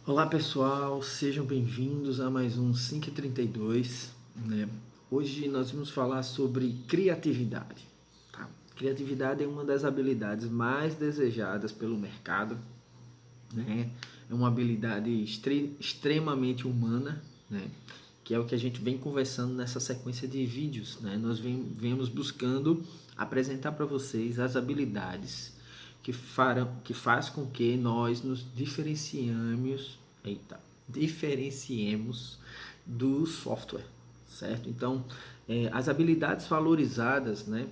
Olá pessoal, sejam bem-vindos a mais um 532, né? Hoje nós vamos falar sobre criatividade, tá? Criatividade é uma das habilidades mais desejadas pelo mercado, né? É uma habilidade extremamente humana, né? Que é o que a gente vem conversando nessa sequência de vídeos, né? Nós vemos buscando apresentar para vocês as habilidades que faz com que nós nos diferenciemos do software, certo? Então, as habilidades valorizadas, né,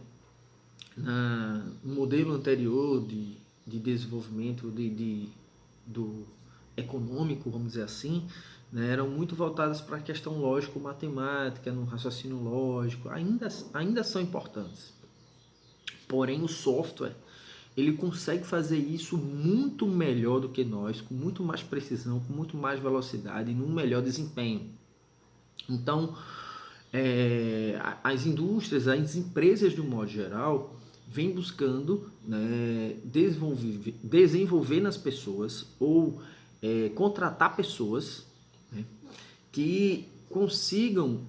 no modelo anterior de desenvolvimento do econômico, vamos dizer assim, né, eram muito voltadas para a questão lógico-matemática, no raciocínio lógico, ainda são importantes. Porém, o software, ele consegue fazer isso muito melhor do que nós, com muito mais precisão, com muito mais velocidade e num melhor desempenho. Então, as indústrias, as empresas de um modo geral, vêm buscando, né, desenvolver nas pessoas ou contratar pessoas, né, que consigam,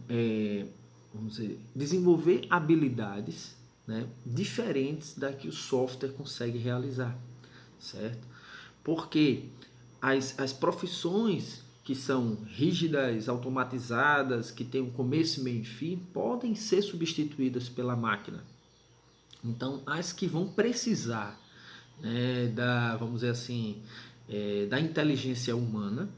vamos dizer, desenvolver habilidades, né, diferentes da que o software consegue realizar, certo? Porque as profissões que são rígidas, automatizadas, que têm um começo, meio e fim, podem ser substituídas pela máquina. Então, as que vão precisar, né, vamos dizer assim, da inteligência humana,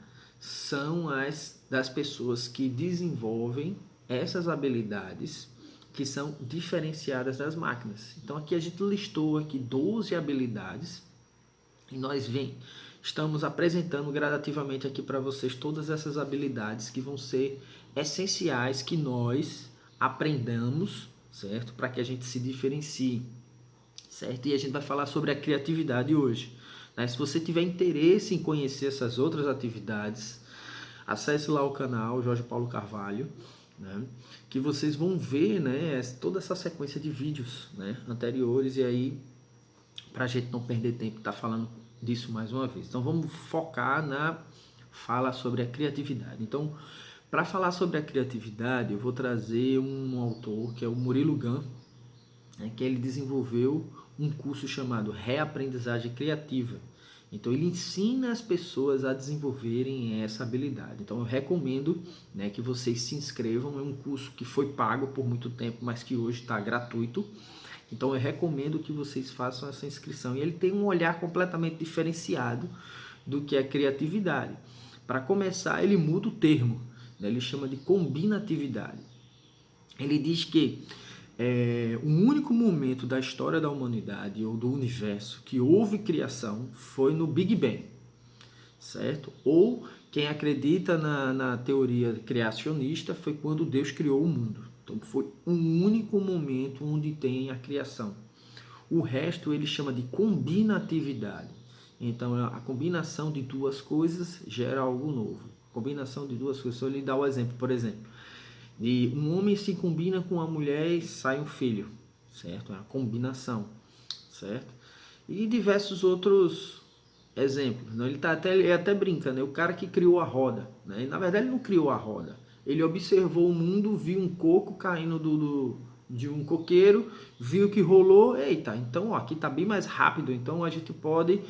são as das pessoas que desenvolvem essas habilidades que são diferenciadas das máquinas. Então, aqui a gente listou aqui 12 habilidades e estamos apresentando gradativamente aqui para vocês todas essas habilidades que vão ser essenciais que nós aprendamos, certo? Para que a gente se diferencie, certo? E a gente vai falar sobre a criatividade hoje, né? Se você tiver interesse em conhecer essas outras atividades, acesse lá o canal Jorge Paulo Carvalho, né? Que vocês vão ver, né, toda essa sequência de vídeos, né, anteriores, e aí, para a gente não perder tempo, tá falando disso mais uma vez. Então vamos focar na fala sobre a criatividade. Então, para falar sobre a criatividade, eu vou trazer um autor que é o Murilo Gun, né, que ele desenvolveu um curso chamado Reaprendizagem Criativa. Então ele ensina as pessoas a desenvolverem essa habilidade. Então eu recomendo, né, que vocês se inscrevam. É um curso que foi pago por muito tempo, mas que hoje está gratuito. Então eu recomendo que vocês façam essa inscrição. E ele tem um olhar completamente diferenciado do que é criatividade. Para começar, ele muda o termo, né? Ele chama de combinatividade. Ele diz que o único momento da história da humanidade ou do universo que houve criação foi no Big Bang, certo? Ou quem acredita na teoria criacionista foi quando Deus criou o mundo. Então foi um único momento onde tem a criação. O resto ele chama de combinatividade. Então a combinação de duas coisas gera algo novo. Combinação de duas coisas. Só lhe dá o exemplo, por exemplo, de um homem se combina com uma mulher e sai um filho, certo? É uma combinação, certo? E diversos outros exemplos, né? Ele até brinca, né? O cara que criou a roda, né? E, na verdade ele não criou a roda. Ele observou o mundo, viu um coco caindo de um coqueiro, viu que rolou, eita, então ó, aqui está bem mais rápido, então a gente pode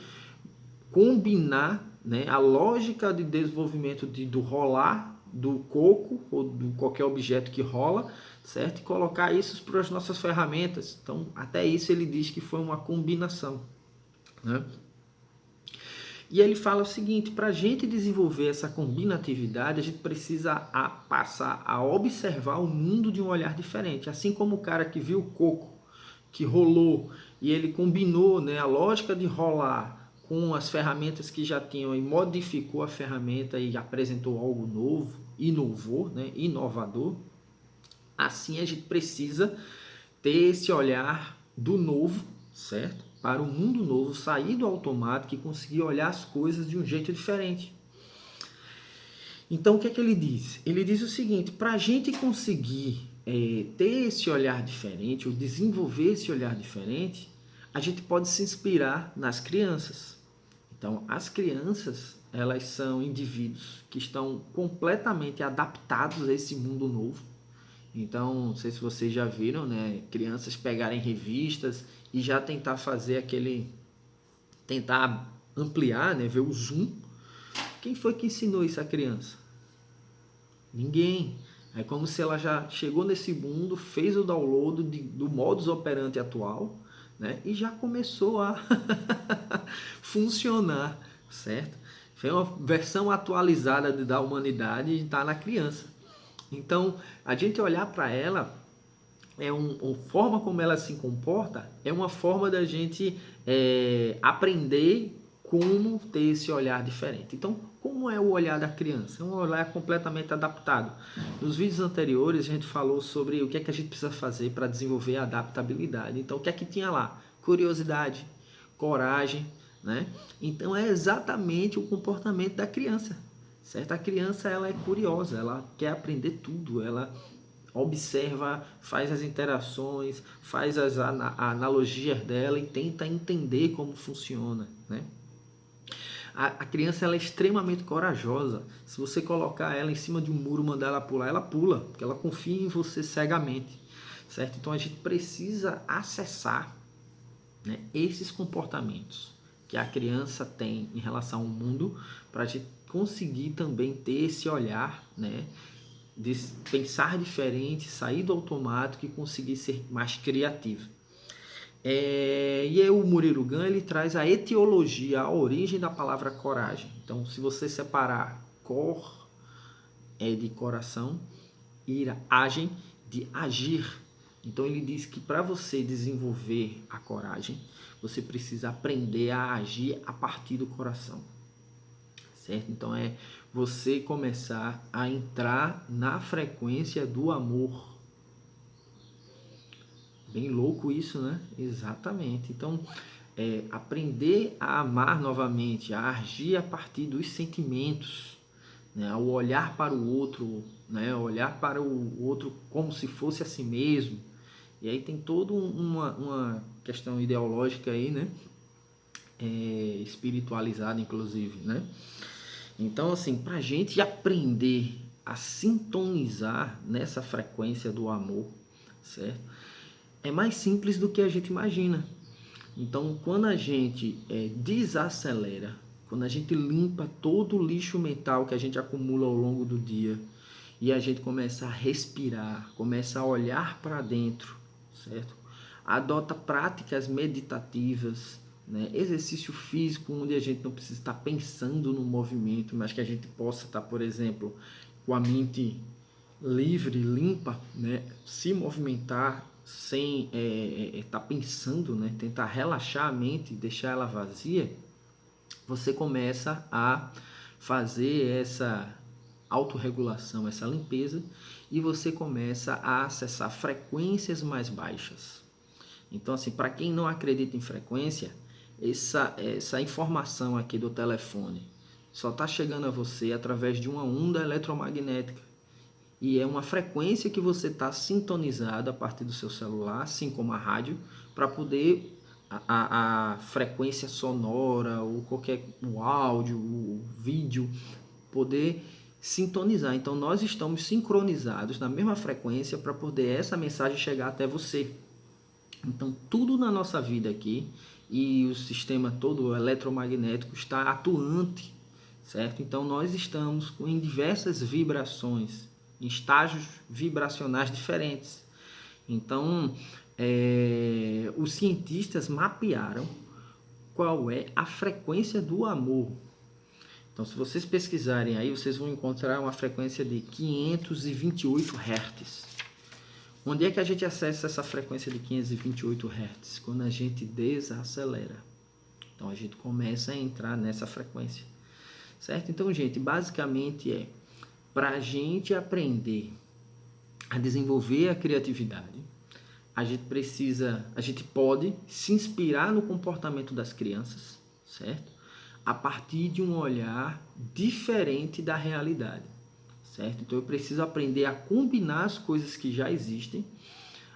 combinar, né, a lógica de desenvolvimento do rolar do coco ou de qualquer objeto que rola, certo? E colocar isso para as nossas ferramentas. Então, até isso ele diz que foi uma combinação, né? E ele fala o seguinte: para a gente desenvolver essa combinatividade, a gente precisa passar a observar o mundo de um olhar diferente. Assim como o cara que viu o coco, que rolou, e ele combinou, né, a lógica de rolar com as ferramentas que já tinham e modificou a ferramenta e apresentou algo novo, inovou, né, inovador. Assim a gente precisa ter esse olhar do novo, certo? Para o mundo novo, sair do automático e conseguir olhar as coisas de um jeito diferente. Então, o que é que ele diz? Ele diz o seguinte: para a gente conseguir ter esse olhar diferente, ou desenvolver esse olhar diferente, a gente pode se inspirar nas crianças. Então, as crianças, elas são indivíduos que estão completamente adaptados a esse mundo novo. Então, não sei se vocês já viram, né, crianças pegarem revistas e já tentar ampliar, né, ver o zoom. Quem foi que ensinou isso à criança? Ninguém. É como se ela já chegou nesse mundo, fez o download do modus operandi atual, né, e já começou a funcionar, certo? Foi uma versão atualizada da humanidade e está na criança. Então, a gente olhar para ela, uma forma como ela se comporta, é uma forma da gente aprender como ter esse olhar diferente. Então, como é o olhar da criança? É um olhar completamente adaptado. Nos vídeos anteriores, a gente falou sobre o que é que a gente precisa fazer para desenvolver a adaptabilidade. Então, o que é que tinha lá? Curiosidade, coragem, né? Então, é exatamente o comportamento da criança, certo? A criança, ela é curiosa, ela quer aprender tudo, ela observa, faz as interações, faz as analogias dela e tenta entender como funciona, né? A criança, ela é extremamente corajosa. Se você colocar ela em cima de um muro, mandar ela pula, porque ela confia em você cegamente, certo? Então a gente precisa acessar, né, esses comportamentos que a criança tem em relação ao mundo, para a gente conseguir também ter esse olhar, né, de pensar diferente, sair do automático e conseguir ser mais criativo. E aí o Murilo Gun, ele traz a etiologia, a origem da palavra coragem. Então, se você separar cor é de coração, ira, agem de agir. Então ele diz que para você desenvolver a coragem, você precisa aprender a agir a partir do coração, certo? Então é você começar a entrar na frequência do amor. Bem louco isso, né? Exatamente. Então, aprender a amar novamente, a agir a partir dos sentimentos, né? O olhar para o outro, né? Olhar para o outro como se fosse a si mesmo. E aí tem toda uma questão ideológica aí, né? Espiritualizada, inclusive, né? Então, assim, para a gente aprender a sintonizar nessa frequência do amor, certo? É mais simples do que a gente imagina. Então, quando a gente desacelera, quando a gente limpa todo o lixo mental que a gente acumula ao longo do dia e a gente começa a respirar, começa a olhar para dentro, certo? Adota práticas meditativas, né? Exercício físico, onde a gente não precisa estar pensando no movimento, mas que a gente possa estar, por exemplo, com a mente livre, limpa, né? Se movimentar sem estar pensando, né? Tentar relaxar a mente, deixar ela vazia, você começa a fazer essa autorregulação, essa limpeza, e você começa a acessar frequências mais baixas. Então, assim, para quem não acredita em frequência, essa informação aqui do telefone só está chegando a você através de uma onda eletromagnética. E é uma frequência que você está sintonizado a partir do seu celular, assim como a rádio, para poder a frequência sonora, ou o áudio, o vídeo, poder sintonizar. Então nós estamos sincronizados na mesma frequência para poder essa mensagem chegar até você. Então tudo na nossa vida aqui e o sistema todo eletromagnético está atuante, certo? Então nós estamos em diversas vibrações, em estágios vibracionais diferentes. Então os cientistas mapearam qual é a frequência do amor. Então, se vocês pesquisarem aí, vocês vão encontrar uma frequência de 528 Hz. Onde é que a gente acessa essa frequência de 528 Hz? Quando a gente desacelera. Então, a gente começa a entrar nessa frequência. Certo? Então, gente, basicamente para a gente aprender a desenvolver a criatividade, a gente pode se inspirar no comportamento das crianças, certo? A partir de um olhar diferente da realidade, certo? Então eu preciso aprender a combinar as coisas que já existem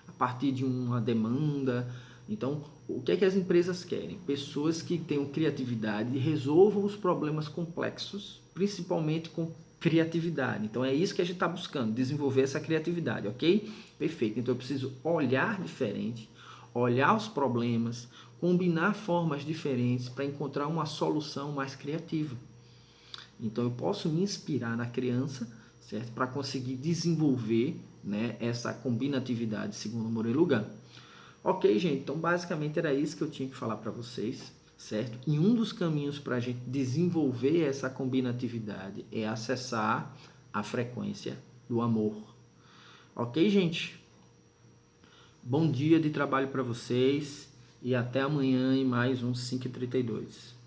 a partir de uma demanda. Então O que é que as empresas querem? Pessoas que tenham criatividade e resolvam os problemas complexos, principalmente com criatividade. Então é isso que a gente está buscando, desenvolver essa criatividade, ok? Perfeito. Então eu preciso olhar diferente, olhar os problemas, combinar formas diferentes para encontrar uma solução mais criativa. Então eu posso me inspirar na criança, certo? Para conseguir desenvolver, né, essa combinatividade, segundo Murilo Gun. Ok, gente, então basicamente era isso que eu tinha que falar para vocês, certo? E um dos caminhos para a gente desenvolver essa combinatividade é acessar a frequência do amor. Ok, gente? Bom dia de trabalho para vocês e até amanhã em mais um 5h32.